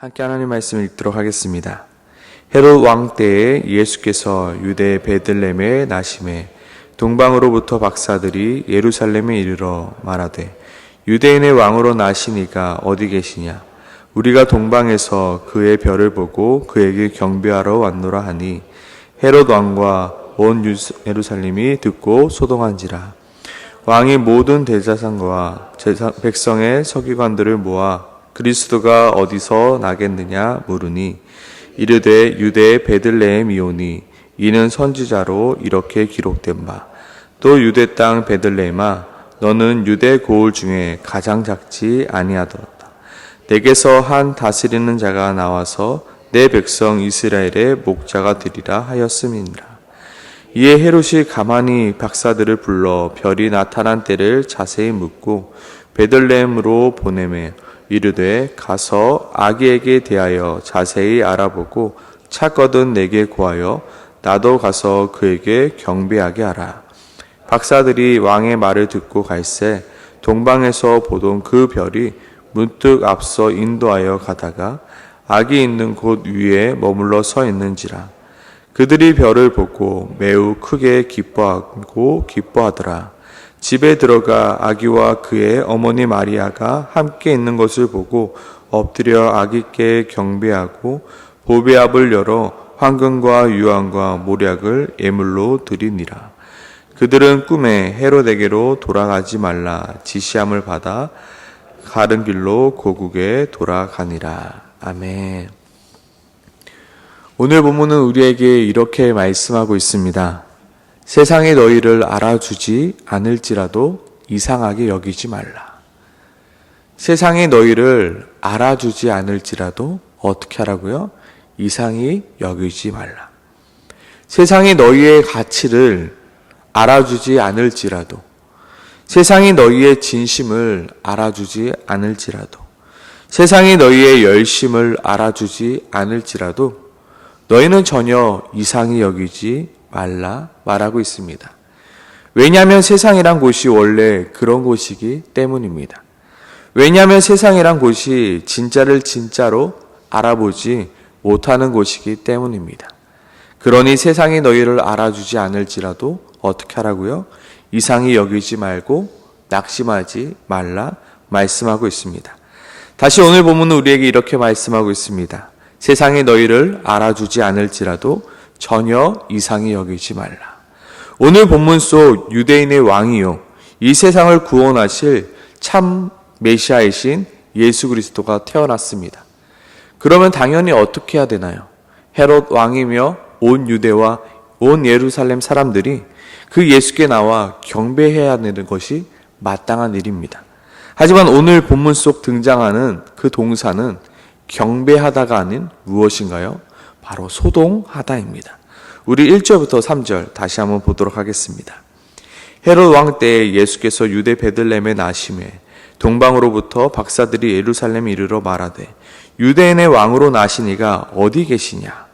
함께 하나님 말씀을 읽도록 하겠습니다. 헤롯 왕 때에 예수께서 유대 베들레헴에 나심에 동방으로부터 박사들이 예루살렘에 이르러 말하되 유대인의 왕으로 나시니가 어디 계시냐? 우리가 동방에서 그의 별을 보고 그에게 경배하러 왔노라 하니 헤롯 왕과 온 예루살렘이 듣고 소동한지라. 왕이 모든 대제사장과 백성의 서기관들을 모아 그리스도가 어디서 나겠느냐 물으니 이르되 유대의 베들레헴이오니 이는 선지자로 이렇게 기록된 바 또 유대 땅 베들레헴아 너는 유대 고을 중에 가장 작지 아니하도다. 내게서 한 다스리는 자가 나와서 내 백성 이스라엘의 목자가 되리라 하였음이니라. 이에 헤롯이 가만히 박사들을 불러 별이 나타난 때를 자세히 묻고 베들레헴으로 보내매 이르되 가서 아기에게 대하여 자세히 알아보고 찾거든 내게 고하여 나도 가서 그에게 경배하게 하라. 박사들이 왕의 말을 듣고 갈새 동방에서 보던 그 별이 문득 앞서 인도하여 가다가 아기 있는 곳 위에 머물러 서 있는지라. 그들이 별을 보고 매우 크게 기뻐하고 기뻐하더라. 집에 들어가 아기와 그의 어머니 마리아가 함께 있는 것을 보고 엎드려 아기께 경배하고 보배압을 열어 황금과 유황과 모략을 예물로 드리니라. 그들은 꿈에 헤롯에게로 돌아가지 말라 지시함을 받아 가는 길로 고국에 돌아가니라. 아멘. 오늘 본문은 우리에게 이렇게 말씀하고 있습니다. 세상이 너희를 알아주지 않을지라도 이상하게 여기지 말라. 세상이 너희를 알아주지 않을지라도 어떻게 하라고요? 이상히 여기지 말라. 세상이 너희의 가치를 알아주지 않을지라도, 세상이 너희의 진심을 알아주지 않을지라도, 세상이 너희의 열심을 알아주지 않을지라도 너희는 전혀 이상히 여기지 말라 말하고 있습니다. 왜냐하면 세상이란 곳이 원래 그런 곳이기 때문입니다. 왜냐하면 세상이란 곳이 진짜를 진짜로 알아보지 못하는 곳이기 때문입니다. 그러니 세상이 너희를 알아주지 않을지라도 어떻게 하라고요? 이상히 여기지 말고 낙심하지 말라 말씀하고 있습니다. 다시 오늘 본문은 우리에게 이렇게 말씀하고 있습니다. 세상이 너희를 알아주지 않을지라도 전혀 이상히 여기지 말라. 오늘 본문 속 유대인의 왕이요 이 세상을 구원하실 참 메시아이신 예수 그리스도가 태어났습니다. 그러면 당연히 어떻게 해야 되나요? 헤롯 왕이며 온 유대와 온 예루살렘 사람들이 그 예수께 나와 경배해야 되는 것이 마땅한 일입니다. 하지만 오늘 본문 속 등장하는 그 동사는 경배하다가 아닌 무엇인가요? 바로 소동하다입니다. 우리 1절부터 3절 다시 한번 보도록 하겠습니다. 헤롯 왕 때에 예수께서 유대 베들레헴에 나심에 동방으로부터 박사들이 예루살렘에 이르러 말하되 유대인의 왕으로 나시니가 어디 계시냐?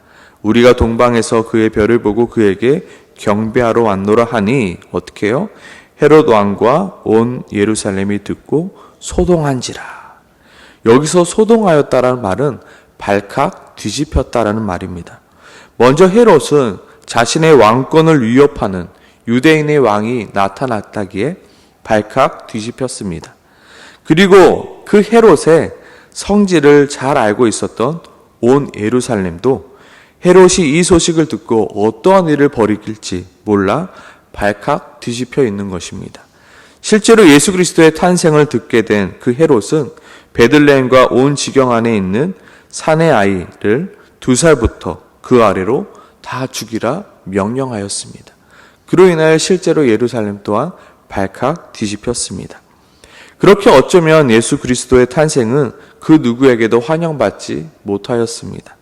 우리가 동방에서 그의 별을 보고 그에게 경배하러 왔노라 하니 어떻게 해요? 헤롯 왕과 온 예루살렘이 듣고 소동한지라. 여기서 소동하였다라는 말은 발칵 뒤집혔다라는 말입니다. 먼저 헤롯은 자신의 왕권을 위협하는 유대인의 왕이 나타났다기에 발칵 뒤집혔습니다. 그리고 그 헤롯의 성질을 잘 알고 있었던 온 예루살렘도 헤롯이 이 소식을 듣고 어떠한 일을 벌일지 몰라 발칵 뒤집혀 있는 것입니다. 실제로 예수 그리스도의 탄생을 듣게 된 그 헤롯은 베들레헴과 온 지경 안에 있는 사내 아이를 2살부터 그 아래로 다 죽이라 명령하였습니다. 그로 인하여 실제로 예루살렘 또한 발칵 뒤집혔습니다. 그렇게 어쩌면 예수 그리스도의 탄생은 그 누구에게도 환영받지 못하였습니다.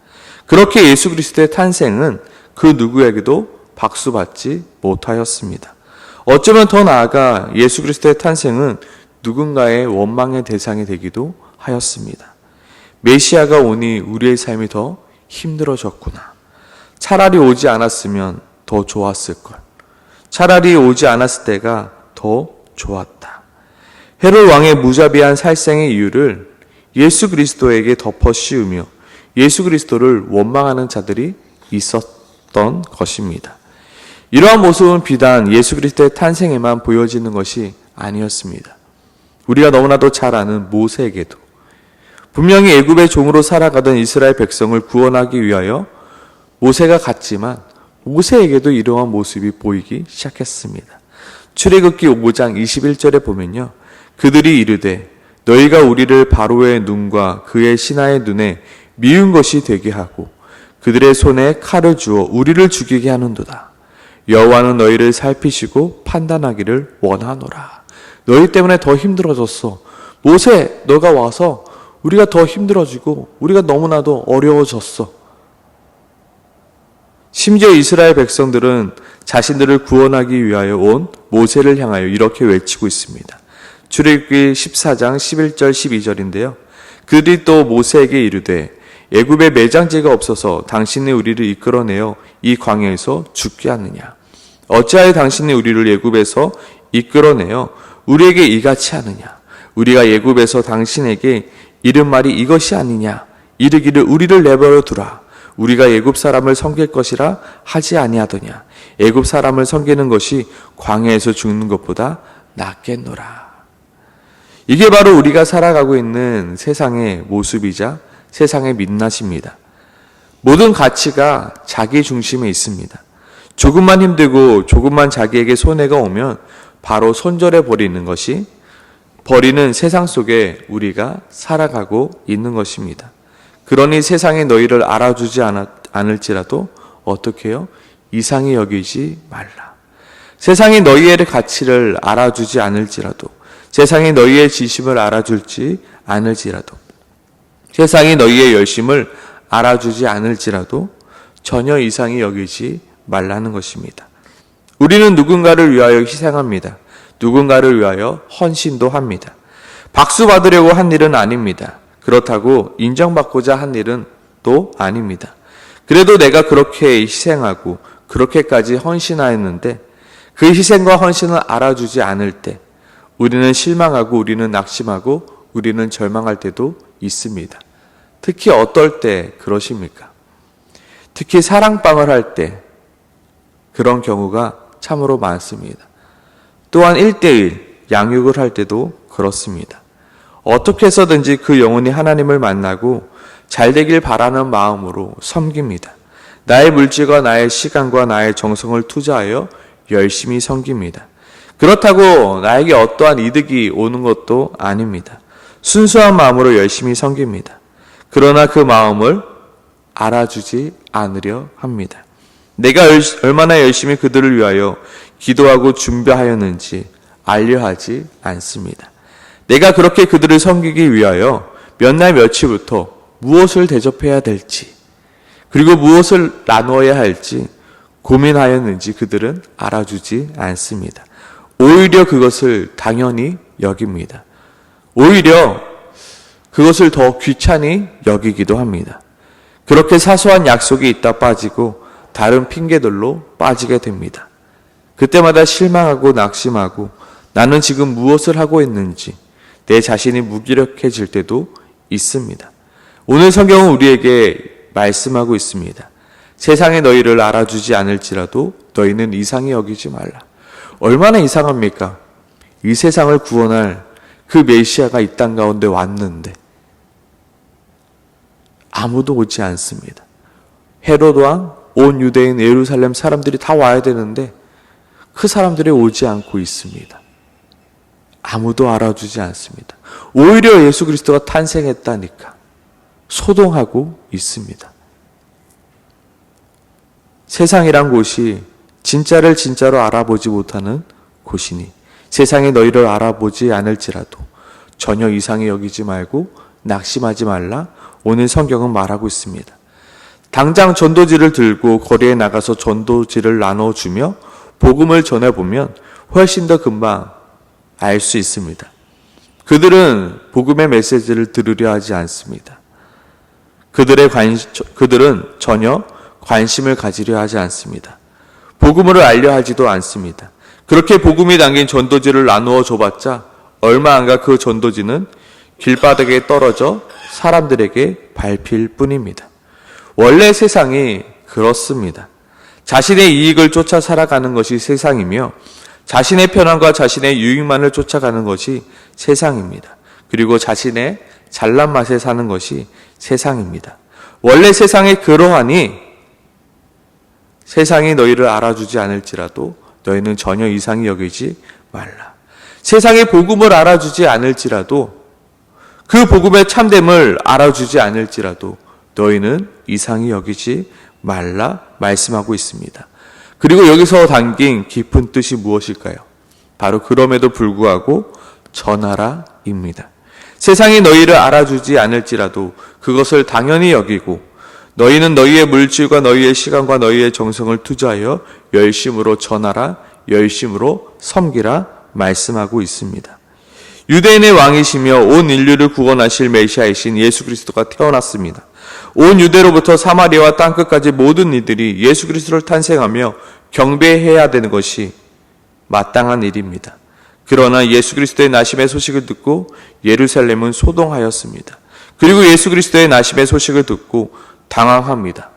그렇게 예수 그리스도의 탄생은 그 누구에게도 박수받지 못하였습니다. 어쩌면 더 나아가 예수 그리스도의 탄생은 누군가의 원망의 대상이 되기도 하였습니다. 메시아가 오니 우리의 삶이 더 힘들어졌구나. 차라리 오지 않았으면 더 좋았을걸. 차라리 오지 않았을 때가 더 좋았다. 헤롯 왕의 무자비한 살생의 이유를 예수 그리스도에게 덮어 씌우며 예수 그리스도를 원망하는 자들이 있었던 것입니다. 이러한 모습은 비단 예수 그리스도의 탄생에만 보여지는 것이 아니었습니다. 우리가 너무나도 잘 아는 모세에게도 분명히 애굽의 종으로 살아가던 이스라엘 백성을 구원하기 위하여 모세가 갔지만 모세에게도 이러한 모습이 보이기 시작했습니다. 출애굽기 5장 21절에 보면요. 그들이 이르되 너희가 우리를 바로의 눈과 그의 신하의 눈에 미운 것이 되게 하고 그들의 손에 칼을 주어 우리를 죽이게 하는도다. 여호와는 너희를 살피시고 판단하기를 원하노라. 너희 때문에 더 힘들어졌어. 모세, 너가 와서 우리가 더 힘들어지고 우리가 너무나도 어려워졌어. 심지어 이스라엘 백성들은 자신들을 구원하기 위하여 온 모세를 향하여 이렇게 외치고 있습니다. 출애굽기 14장 11절 12절인데요. 그들이 또 모세에게 이르되 애굽에 매장제가 없어서 당신이 우리를 이끌어내어 이 광야에서 죽게 하느냐. 어찌하여 당신이 우리를 애굽에서 이끌어내어 우리에게 이같이 하느냐. 우리가 애굽에서 당신에게 이른 말이 이것이 아니냐. 이르기를 우리를 내버려 두라. 우리가 애굽 사람을 섬길 것이라 하지 아니하더냐. 애굽 사람을 섬기는 것이 광야에서 죽는 것보다 낫겠노라. 이게 바로 우리가 살아가고 있는 세상의 모습이자 세상의 민낯입니다. 모든 가치가 자기 중심에 있습니다. 조금만 힘들고 조금만 자기에게 손해가 오면 바로 손절해 버리는 세상 속에 우리가 살아가고 있는 것입니다. 그러니 세상에 너희를 알아주지 않을지라도 어떻게 해요? 이상히 여기지 말라. 세상이 너희의 가치를 알아주지 않을지라도, 세상이 너희의 지심을 알아줄지 않을지라도, 세상이 너희의 열심을 알아주지 않을지라도 전혀 이상히 여기지 말라는 것입니다. 우리는 누군가를 위하여 희생합니다. 누군가를 위하여 헌신도 합니다. 박수 받으려고 한 일은 아닙니다. 그렇다고 인정받고자 한 일은 또 아닙니다. 그래도 내가 그렇게 희생하고 그렇게까지 헌신하였는데 그 희생과 헌신을 알아주지 않을 때 우리는 실망하고 우리는 낙심하고 우리는 절망할 때도 있습니다. 특히 어떨 때 그러십니까? 특히 사랑방을 할 때 그런 경우가 참으로 많습니다. 또한 1:1 양육을 할 때도 그렇습니다. 어떻게 해서든지 그 영혼이 하나님을 만나고 잘 되길 바라는 마음으로 섬깁니다. 나의 물질과 나의 시간과 나의 정성을 투자하여 열심히 섬깁니다. 그렇다고 나에게 어떠한 이득이 오는 것도 아닙니다. 순수한 마음으로 열심히 섬깁니다. 그러나 그 마음을 알아주지 않으려 합니다. 내가 얼마나 열심히 그들을 위하여 기도하고 준비하였는지 알려 하지 않습니다. 내가 그렇게 그들을 섬기기 위하여 몇 날 며칠부터 무엇을 대접해야 될지 그리고 무엇을 나누어야 할지 고민하였는지 그들은 알아주지 않습니다. 오히려 그것을 당연히 여깁니다. 오히려 그것을 더 귀찮이 여기기도 합니다. 그렇게 사소한 약속이 있다 빠지고 다른 핑계들로 빠지게 됩니다. 그때마다 실망하고 낙심하고 나는 지금 무엇을 하고 있는지 내 자신이 무기력해질 때도 있습니다. 오늘 성경은 우리에게 말씀하고 있습니다. 세상에 너희를 알아주지 않을지라도 너희는 이상히 여기지 말라. 얼마나 이상합니까? 이 세상을 구원할 그 메시아가 이 땅 가운데 왔는데 아무도 오지 않습니다. 헤롯 왕, 온 유대인, 예루살렘 사람들이 다 와야 되는데 그 사람들이 오지 않고 있습니다. 아무도 알아주지 않습니다. 오히려 예수 그리스도가 탄생했다니까 소동하고 있습니다. 세상이란 곳이 진짜를 진짜로 알아보지 못하는 곳이니 세상에 너희를 알아보지 않을지라도 전혀 이상히 여기지 말고 낙심하지 말라. 오늘 성경은 말하고 있습니다. 당장 전도지를 들고 거리에 나가서 전도지를 나눠주며 복음을 전해보면 훨씬 더 금방 알 수 있습니다. 그들은 복음의 메시지를 들으려 하지 않습니다. 그들은 전혀 관심을 가지려 하지 않습니다. 복음을 알려 하지도 않습니다. 그렇게 복음이 담긴 전도지를 나누어 줘봤자 얼마 안 가 그 전도지는 길바닥에 떨어져 사람들에게 밟힐 뿐입니다. 원래 세상이 그렇습니다. 자신의 이익을 쫓아 살아가는 것이 세상이며 자신의 편안과 자신의 유익만을 쫓아가는 것이 세상입니다. 그리고 자신의 잘난 맛에 사는 것이 세상입니다. 원래 세상이 그러하니 세상이 너희를 알아주지 않을지라도 너희는 전혀 이상히 여기지 말라. 세상이 복음을 알아주지 않을지라도 그 복음의 참됨을 알아주지 않을지라도 너희는 이상히 여기지 말라 말씀하고 있습니다. 그리고 여기서 담긴 깊은 뜻이 무엇일까요? 바로 그럼에도 불구하고 전하라입니다. 세상이 너희를 알아주지 않을지라도 그것을 당연히 여기고 너희는 너희의 물질과 너희의 시간과 너희의 정성을 투자하여 열심으로 전하라, 열심으로 섬기라 말씀하고 있습니다. 유대인의 왕이시며 온 인류를 구원하실 메시아이신 예수 그리스도가 태어났습니다. 온 유대로부터 사마리아와 땅끝까지 모든 이들이 예수 그리스도를 탄생하며 경배해야 되는 것이 마땅한 일입니다. 그러나 예수 그리스도의 나심의 소식을 듣고 예루살렘은 소동하였습니다. 그리고 예수 그리스도의 나심의 소식을 듣고 당황합니다.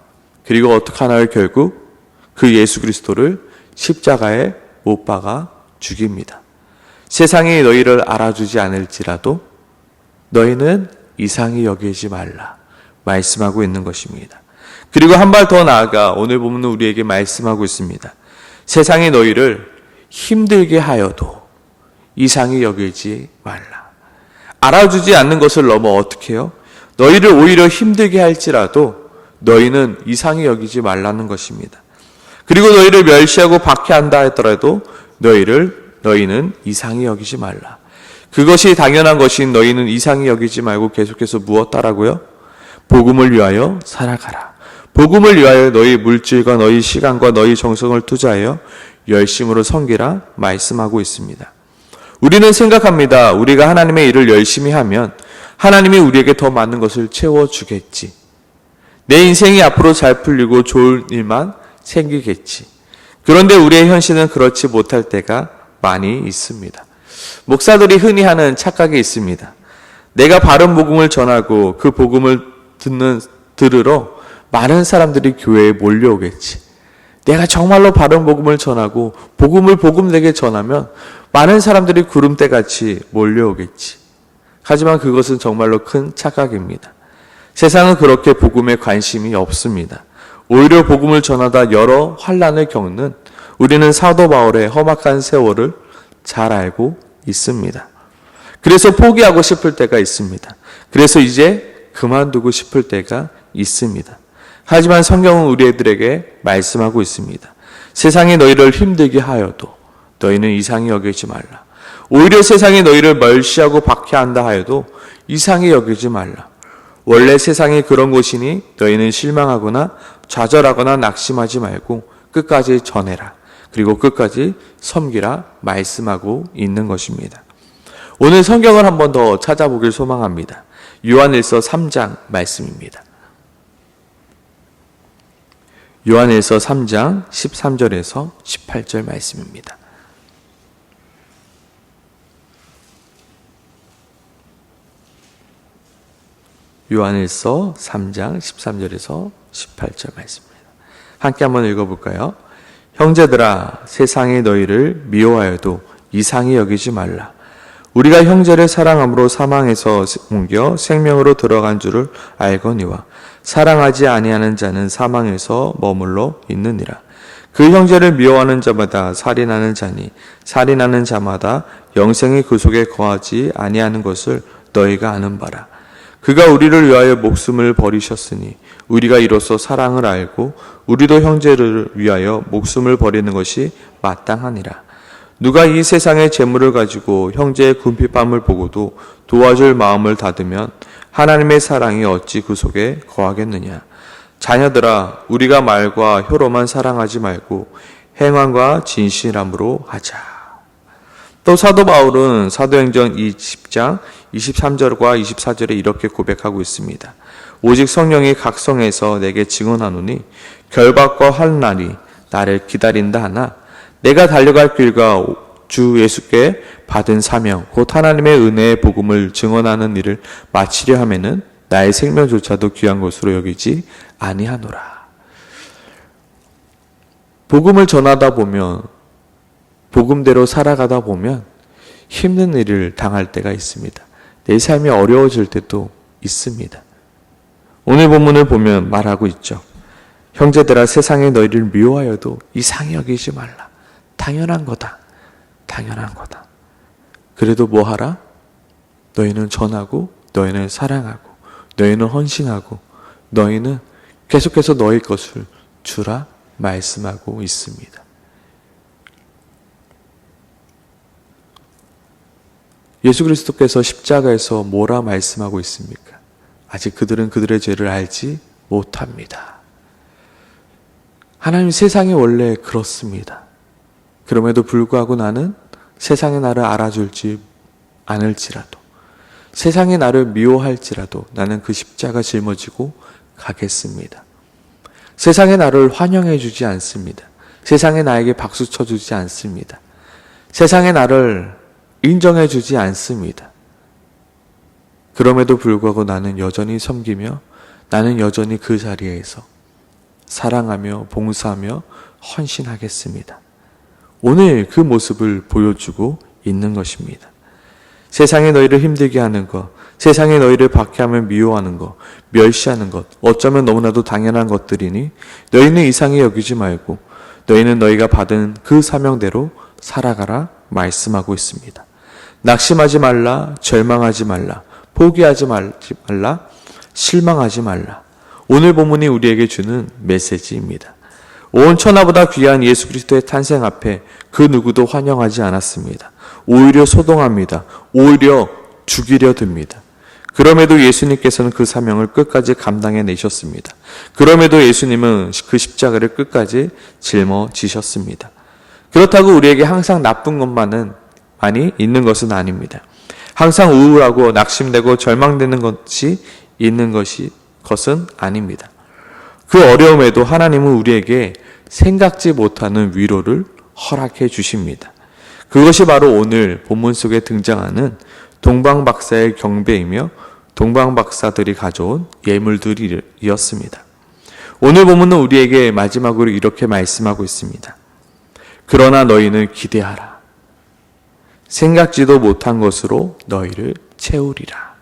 그리고 어떻게 하나요? 결국 그 예수 그리스도를 십자가에 못 박아 죽입니다. 세상이 너희를 알아주지 않을지라도 너희는 이상히 여기지 말라 말씀하고 있는 것입니다. 그리고 한 발 더 나아가 오늘 본문은 우리에게 말씀하고 있습니다. 세상이 너희를 힘들게 하여도 이상히 여기지 말라. 알아주지 않는 것을 넘어 어떻게 해요? 너희를 오히려 힘들게 할지라도 너희는 이상히 여기지 말라는 것입니다. 그리고 너희를 멸시하고 박해한다 했더라도 너희는 이상히 여기지 말라. 그것이 당연한 것인 너희는 이상히 여기지 말고 계속해서 무엇 따라고요? 복음을 위하여 살아가라. 복음을 위하여 너희 물질과 너희 시간과 너희 정성을 투자하여 열심으로 섬기라 말씀하고 있습니다. 우리는 생각합니다. 우리가 하나님의 일을 열심히 하면 하나님이 우리에게 더 많은 것을 채워주겠지. 내 인생이 앞으로 잘 풀리고 좋은 일만 생기겠지. 그런데 우리의 현실은 그렇지 못할 때가 많이 있습니다. 목사들이 흔히 하는 착각이 있습니다. 내가 바른 복음을 전하고 그 복음을 들으러 많은 사람들이 교회에 몰려오겠지. 내가 정말로 바른 복음을 전하고 복음을 복음되게 전하면 많은 사람들이 구름대같이 몰려오겠지. 하지만 그것은 정말로 큰 착각입니다. 세상은 그렇게 복음에 관심이 없습니다. 오히려 복음을 전하다 여러 환난을 겪는 우리는 사도 바울의 험악한 세월을 잘 알고 있습니다. 그래서 포기하고 싶을 때가 있습니다. 그래서 이제 그만두고 싶을 때가 있습니다. 하지만 성경은 우리들에게 말씀하고 있습니다. 세상이 너희를 힘들게 하여도 너희는 이상히 여기지 말라. 오히려 세상이 너희를 멸시하고 박해한다 하여도 이상히 여기지 말라. 원래 세상이 그런 곳이니 너희는 실망하거나 좌절하거나 낙심하지 말고 끝까지 전해라. 그리고 끝까지 섬기라 말씀하고 있는 것입니다. 오늘 성경을 한 번 더 찾아보길 소망합니다. 요한일서 3장 말씀입니다. 요한일서 3장 13절에서 18절 말씀입니다. 요한일서 3장 13절에서 18절 말씀입니다. 함께 한번 읽어볼까요? 형제들아, 세상이 너희를 미워하여도 이상히 여기지 말라. 우리가 형제를 사랑함으로 사망에서 옮겨 생명으로 들어간 줄을 알거니와 사랑하지 아니하는 자는 사망에서 머물러 있느니라. 그 형제를 미워하는 자마다 살인하는 자니 살인하는 자마다 영생이 그 속에 거하지 아니하는 것을 너희가 아는 바라. 그가 우리를 위하여 목숨을 버리셨으니 우리가 이로써 사랑을 알고 우리도 형제를 위하여 목숨을 버리는 것이 마땅하니라. 누가 이 세상의 재물을 가지고 형제의 궁핍함을 보고도 도와줄 마음을 닫으면 하나님의 사랑이 어찌 그 속에 거하겠느냐. 자녀들아, 우리가 말과 혀로만 사랑하지 말고 행함과 진실함으로 하자. 또 사도 바울은 사도행전 20장 23절과 24절에 이렇게 고백하고 있습니다. 오직 성령이 각 성에서 내게 증언하노니 결박과 환난이 나를 기다린다 하나 내가 달려갈 길과 주 예수께 받은 사명 곧 하나님의 은혜의 복음을 증언하는 일을 마치려 하면은 나의 생명조차도 귀한 것으로 여기지 아니하노라. 복음을 전하다 보면, 복음대로 살아가다 보면 힘든 일을 당할 때가 있습니다. 내 삶이 어려워질 때도 있습니다. 오늘 본문을 보면 말하고 있죠. 형제들아, 세상에 너희를 미워하여도 이상히 여기지 말라. 당연한 거다. 당연한 거다. 그래도 뭐 하라? 너희는 전하고, 너희는 사랑하고, 너희는 헌신하고, 너희는 계속해서 너희 것을 주라 말씀하고 있습니다. 예수 그리스도께서 십자가에서 뭐라 말씀하고 있습니까? 아직 그들은 그들의 죄를 알지 못합니다. 하나님, 세상이 원래 그렇습니다. 그럼에도 불구하고 나는 세상이 나를 알아줄지 않을지라도, 세상이 나를 미워할지라도 나는 그 십자가 짊어지고 가겠습니다. 세상이 나를 환영해 주지 않습니다. 세상이 나에게 박수 쳐주지 않습니다. 세상이 나를 인정해 주지 않습니다. 그럼에도 불구하고 나는 여전히 섬기며, 나는 여전히 그 자리에서 사랑하며 봉사하며 헌신하겠습니다. 오늘 그 모습을 보여주고 있는 것입니다. 세상에 너희를 힘들게 하는 것, 세상에 너희를 박해하며 미워하는 것, 멸시하는 것, 어쩌면 너무나도 당연한 것들이니 너희는 이상히 여기지 말고 너희는 너희가 받은 그 사명대로 살아가라 말씀하고 있습니다. 낙심하지 말라, 절망하지 말라, 포기하지 말라, 실망하지 말라. 오늘 본문이 우리에게 주는 메시지입니다. 온 천하보다 귀한 예수 그리스도의 탄생 앞에 그 누구도 환영하지 않았습니다. 오히려 소동합니다. 오히려 죽이려 듭니다. 그럼에도 예수님께서는 그 사명을 끝까지 감당해 내셨습니다. 그럼에도 예수님은 그 십자가를 끝까지 짊어지셨습니다. 그렇다고 우리에게 항상 나쁜 것만이 있는 것은 아닙니다. 항상 우울하고 낙심되고 절망되는 것이 있는 것은 아닙니다. 그 어려움에도 하나님은 우리에게 생각지 못하는 위로를 허락해 주십니다. 그것이 바로 오늘 본문 속에 등장하는 동방박사의 경배이며 동방박사들이 가져온 예물들이었습니다. 오늘 본문은 우리에게 마지막으로 이렇게 말씀하고 있습니다. 그러나 너희는 기대하라. 생각지도 못한 것으로 너희를 채우리라.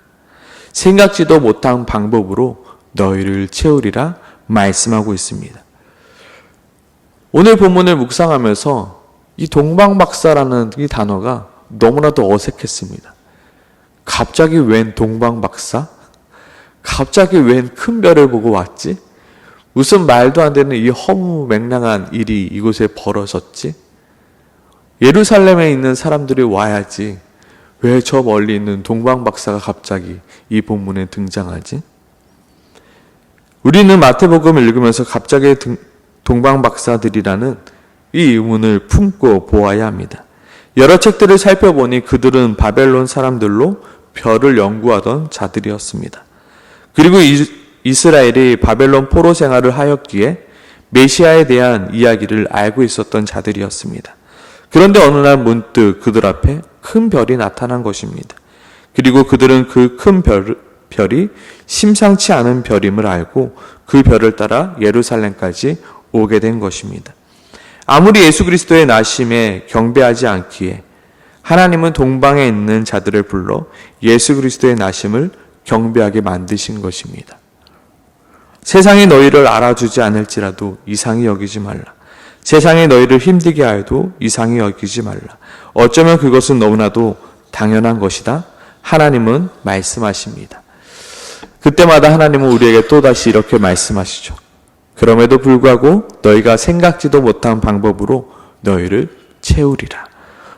생각지도 못한 방법으로 너희를 채우리라 말씀하고 있습니다. 오늘 본문을 묵상하면서 이 동방박사라는 이 단어가 너무나도 어색했습니다. 갑자기 웬 동방박사? 갑자기 웬 큰 별을 보고 왔지? 무슨 말도 안 되는 이 허무맹랑한 일이 이곳에 벌어졌지? 예루살렘에 있는 사람들이 와야지 왜 저 멀리 있는 동방박사가 갑자기 이 본문에 등장하지? 우리는 마태복음을 읽으면서 갑자기 동방박사들이라는 이 의문을 품고 보아야 합니다. 여러 책들을 살펴보니 그들은 바벨론 사람들로 별을 연구하던 자들이었습니다. 그리고 이스라엘이 바벨론 포로 생활을 하였기에 메시아에 대한 이야기를 알고 있었던 자들이었습니다. 그런데 어느 날 문득 그들 앞에 큰 별이 나타난 것입니다. 그리고 그들은 그 큰 별이 심상치 않은 별임을 알고 그 별을 따라 예루살렘까지 오게 된 것입니다. 아무리 예수 그리스도의 나심에 경배하지 않기에 하나님은 동방에 있는 자들을 불러 예수 그리스도의 나심을 경배하게 만드신 것입니다. 세상이 너희를 알아주지 않을지라도 이상히 여기지 말라. 세상이 너희를 힘들게 하여도 이상히 여기지 말라. 어쩌면 그것은 너무나도 당연한 것이다. 하나님은 말씀하십니다. 그때마다 하나님은 우리에게 또다시 이렇게 말씀하시죠. 그럼에도 불구하고 너희가 생각지도 못한 방법으로 너희를 채우리라.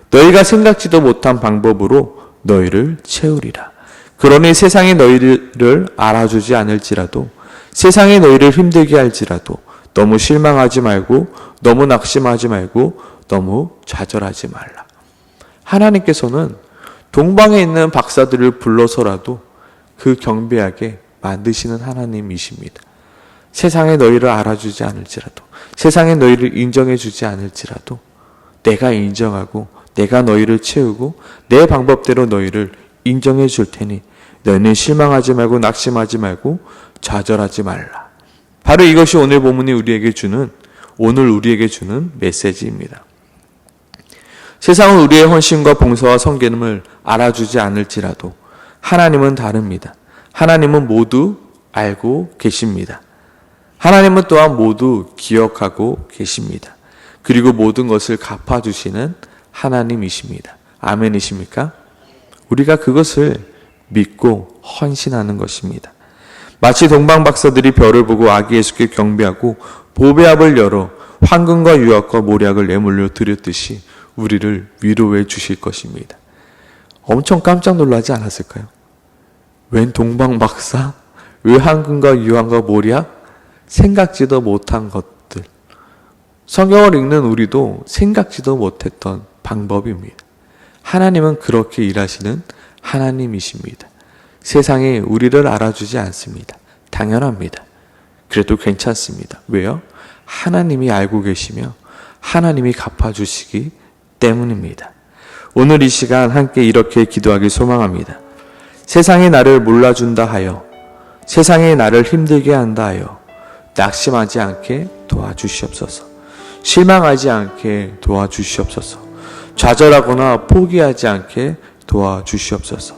너희가 생각지도 못한 방법으로 너희를 채우리라. 그러니 세상이 너희를 알아주지 않을지라도, 세상이 너희를 힘들게 할지라도 너무 실망하지 말고, 너무 낙심하지 말고, 너무 좌절하지 말라. 하나님께서는 동방에 있는 박사들을 불러서라도 그 경배하게 만드시는 하나님이십니다. 세상에 너희를 알아주지 않을지라도, 세상에 너희를 인정해 주지 않을지라도 내가 인정하고 내가 너희를 채우고 내 방법대로 너희를 인정해 줄 테니 너희는 실망하지 말고 낙심하지 말고 좌절하지 말라. 바로 이것이 오늘 본문이 오늘 우리에게 주는 메시지입니다. 세상은 우리의 헌신과 봉사와 섬김을 알아주지 않을지라도 하나님은 다릅니다. 하나님은 모두 알고 계십니다. 하나님은 또한 모두 기억하고 계십니다. 그리고 모든 것을 갚아주시는 하나님이십니다. 아멘이십니까? 우리가 그것을 믿고 헌신하는 것입니다. 마치 동방박사들이 별을 보고 아기 예수께 경배하고 보배압을 열어 황금과 유약과 모략을 내물려 드렸듯이 우리를 위로해 주실 것입니다. 엄청 깜짝 놀라지 않았을까요? 웬 동방박사? 왜 황금과 유황과 모략? 생각지도 못한 것들. 성경을 읽는 우리도 생각지도 못했던 방법입니다. 하나님은 그렇게 일하시는 하나님이십니다. 세상에 우리를 알아주지 않습니다. 당연합니다. 그래도 괜찮습니다. 왜요? 하나님이 알고 계시며 하나님이 갚아주시기 때문입니다. 오늘 이 시간 함께 이렇게 기도하기 소망합니다. 세상이 나를 몰라준다 하여, 세상이 나를 힘들게 한다 하여 낙심하지 않게 도와주시옵소서. 실망하지 않게 도와주시옵소서. 좌절하거나 포기하지 않게 도와주시옵소서.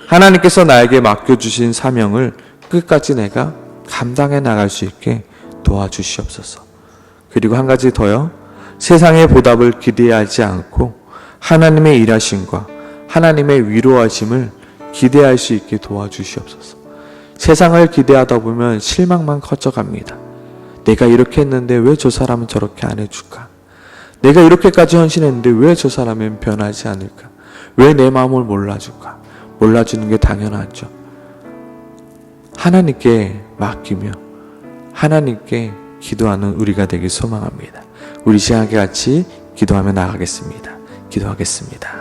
하나님께서 나에게 맡겨주신 사명을 끝까지 내가 감당해 나갈 수 있게 도와주시옵소서. 그리고 한 가지 더요. 세상의 보답을 기대하지 않고 하나님의 일하심과 하나님의 위로하심을 기대할 수 있게 도와주시옵소서. 세상을 기대하다 보면 실망만 커져갑니다. 내가 이렇게 했는데 왜 저 사람은 저렇게 안 해줄까? 내가 이렇게까지 헌신했는데 왜 저 사람은 변하지 않을까? 왜 내 마음을 몰라줄까? 몰라주는 게 당연하죠. 하나님께 맡기며 하나님께 기도하는 우리가 되길 소망합니다. 우리 시간에 같이 기도하며 나가겠습니다. 기도하겠습니다.